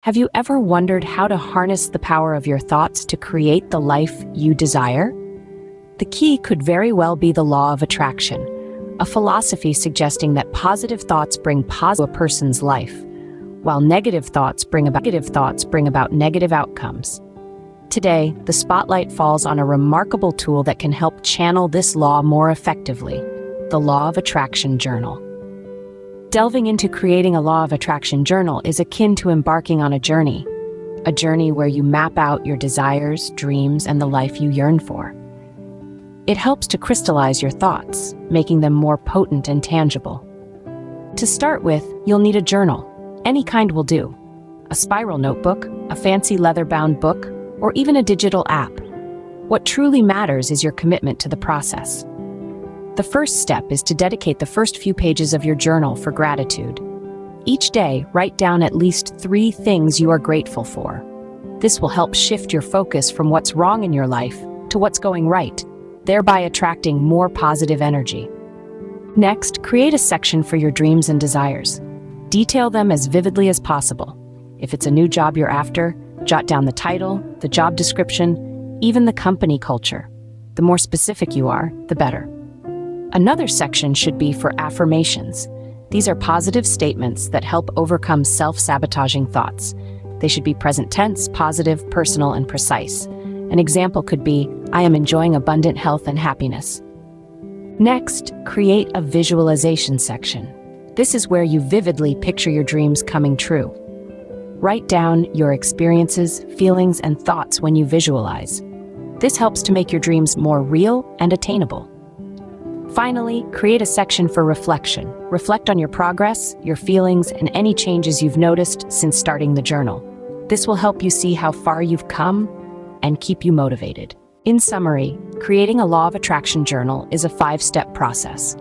Have you ever wondered how to harness the power of your thoughts to create the life you desire? The key could very well be the law of attraction, a philosophy suggesting that positive thoughts bring positive to a person's life, while negative thoughts bring about negative outcomes. Today, the spotlight falls on a remarkable tool that can help channel this law more effectively, the Law of Attraction Journal. Delving into creating a Law of Attraction journal is akin to embarking on a journey where you map out your desires, dreams, and the life you yearn for. It helps to crystallize your thoughts, making them more potent and tangible. To start with, you'll need a journal. Any kind will do. A spiral notebook, a fancy leather-bound book, or even a digital app. What truly matters is your commitment to the process. The first step is to dedicate the first few pages of your journal for gratitude. Each day, write down at least 3 things you are grateful for. This will help shift your focus from what's wrong in your life to what's going right, thereby attracting more positive energy. Next, create a section for your dreams and desires. Detail them as vividly as possible. If it's a new job you're after, jot down the title, the job description, even the company culture. The more specific you are, the better. Another section should be for affirmations. These are positive statements that help overcome self-sabotaging thoughts. They should be present tense, positive, personal, and precise. An example could be, I am enjoying abundant health and happiness. Next, create a visualization section. This is where you vividly picture your dreams coming true. Write down your experiences, feelings, and thoughts when you visualize. This helps to make your dreams more real and attainable. Finally, create a section for reflection. Reflect on your progress, your feelings, and any changes you've noticed since starting the journal. This will help you see how far you've come and keep you motivated. In summary, creating a Law of Attraction journal is a 5-step process.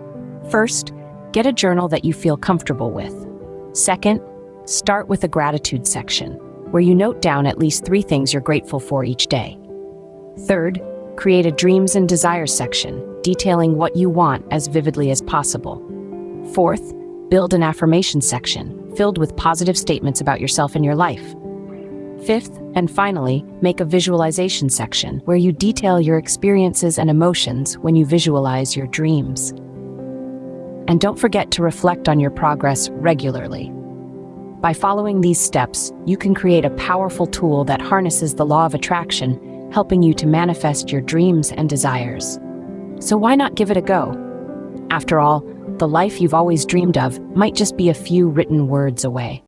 First, get a journal that you feel comfortable with. Second, start with a gratitude section, where you note down at least 3 things you're grateful for each day. Third, create a dreams and desires section, detailing what you want as vividly as possible. Fourth, build an affirmation section, filled with positive statements about yourself and your life. Fifth, and finally, make a visualization section, where you detail your experiences and emotions when you visualize your dreams. And don't forget to reflect on your progress regularly. By following these steps, you can create a powerful tool that harnesses the law of attraction, helping you to manifest your dreams and desires. So why not give it a go? After all, the life you've always dreamed of might just be a few written words away.